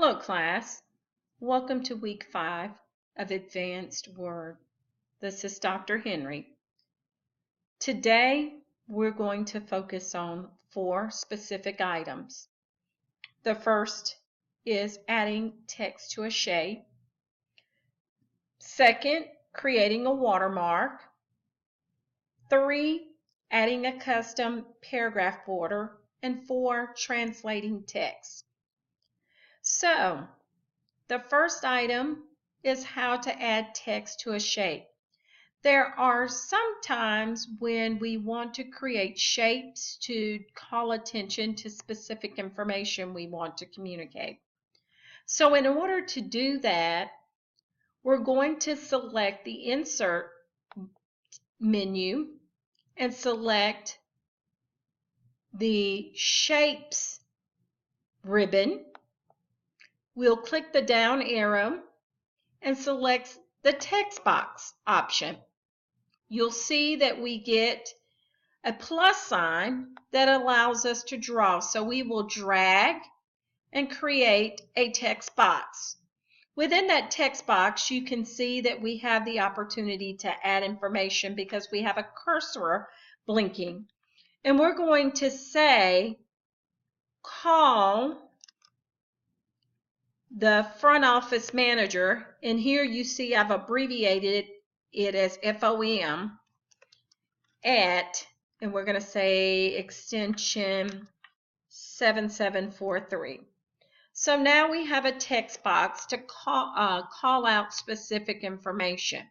Hello class, welcome to week 5 of Advanced Word. This is Dr. Henry. Today we're going to focus on 4 specific items. The first is adding text to a shape. Second, creating a watermark. 3, adding a custom paragraph border. And 4, translating text. So, the first item is how to add text to a shape. There are some times when we want to create shapes to call attention to specific information we want to communicate. So in order to do that, we're going to select the Insert menu and select the Shapes ribbon. We'll click the down arrow and select the text box option. You'll see that we get a plus sign that allows us to draw. So we will drag and create a text box. Within that text box, you can see that we have the opportunity to add information because we have a cursor blinking. And we're going to say, call the front office manager, and here you see I've abbreviated it as FOM at, and we're going to say extension 7743. So now we have a text box to call out specific information.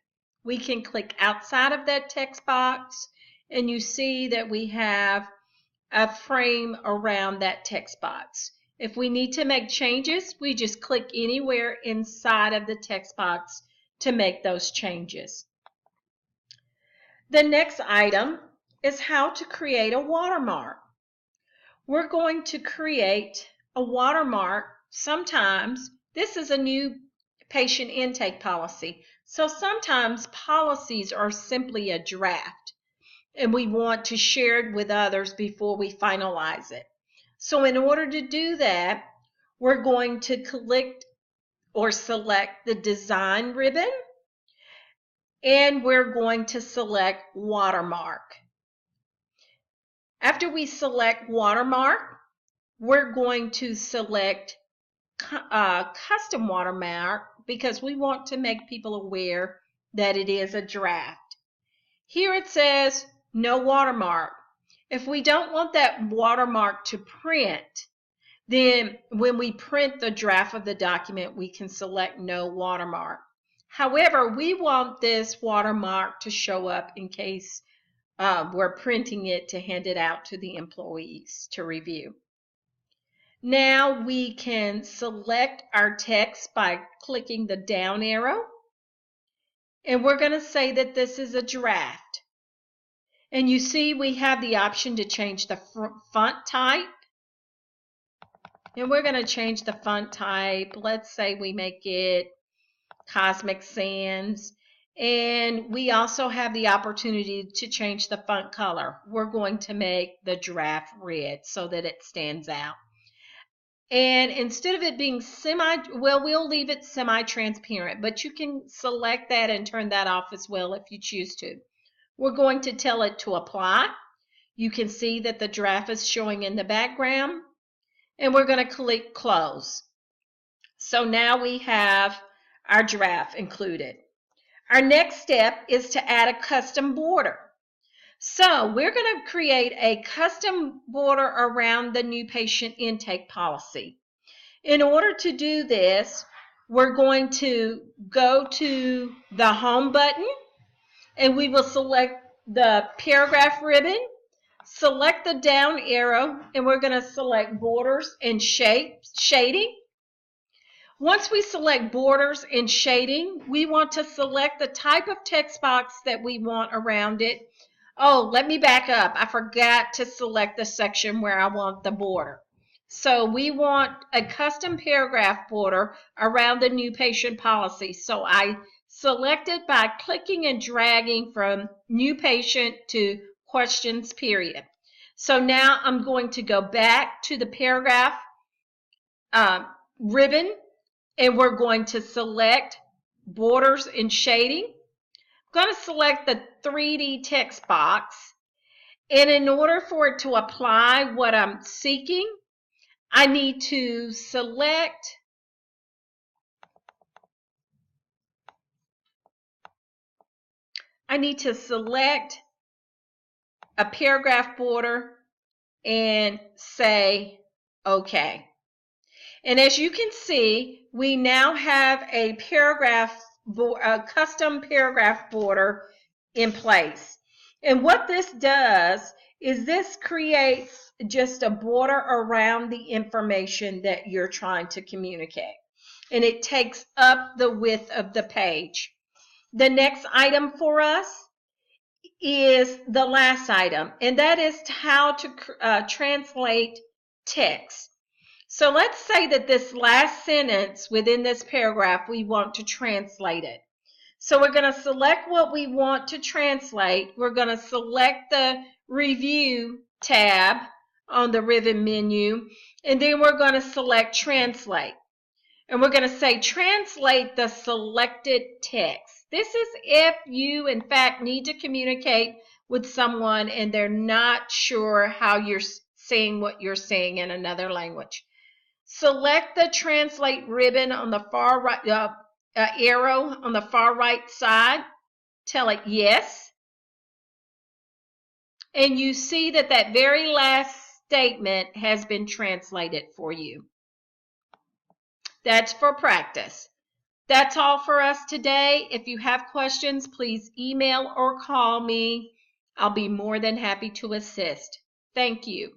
We can click outside of that text box, and you see that we have a frame around that text box. If we need to make changes, we just click anywhere inside of the text box to make those changes. The next item is how to create a watermark. We're going to create a watermark. Sometimes this is a new patient intake policy. So sometimes policies are simply a draft, and we want to share it with others before we finalize it. So in order to do that, we're going to click or select the Design ribbon, and we're going to select Watermark. After we select Watermark, we're going to select Custom Watermark because we want to make people aware that it is a draft. Here it says no watermark. If we don't want that watermark to print, then when we print the draft of the document, we can select no watermark. However, we want this watermark to show up in case we're printing it to hand it out to the employees to review. Now we can select our text by clicking the down arrow, and we're going to say that this is a draft. And you see we have the option to change the font type. And we're going to change the font type. Let's say we make it Cosmic Sans. And we also have the opportunity to change the font color. We're going to make the draft red so that it stands out. And instead of it being we'll leave it semi-transparent, but you can select that and turn that off as well if you choose to. We're going to tell it to apply. You can see that the draft is showing in the background, and we're going to click close. So now we have our draft included. Our next step is to add a custom border. So we're going to create a custom border around the new patient intake policy. In order to do this, we're going to go to the Home button, and we will select the paragraph ribbon, select the down arrow, and we're going to select borders and shading. Once we select borders and shading, we want to select the type of text box that we want around it. Oh, let me back up. I forgot to select the section where I want the border. So we want a custom paragraph border around the new patient policy. So I select it by clicking and dragging from new patient to questions period. So now I'm going to go back to the paragraph ribbon, and we're going to select borders and shading. I'm going to select the 3D text box, and in order for it to apply what I'm seeking, I need to select a paragraph border and say OK. And as you can see, we now have a custom paragraph border in place. And what this does is this creates just a border around the information that you're trying to communicate. And it takes up the width of the page. The next item for us is the last item, and that is how to translate text. So let's say that this last sentence within this paragraph, we want to translate it. So we're going to select what we want to translate. We're going to select the Review tab on the ribbon menu, and then we're going to select Translate. And we're going to say translate the selected text. This is if you, in fact, need to communicate with someone and they're not sure how you're saying what you're saying in another language. Select the Translate ribbon on the far right, arrow on the far right side. Tell it yes. And you see that that very last statement has been translated for you. That's for practice. That's all for us today. If you have questions, please email or call me. I'll be more than happy to assist. Thank you.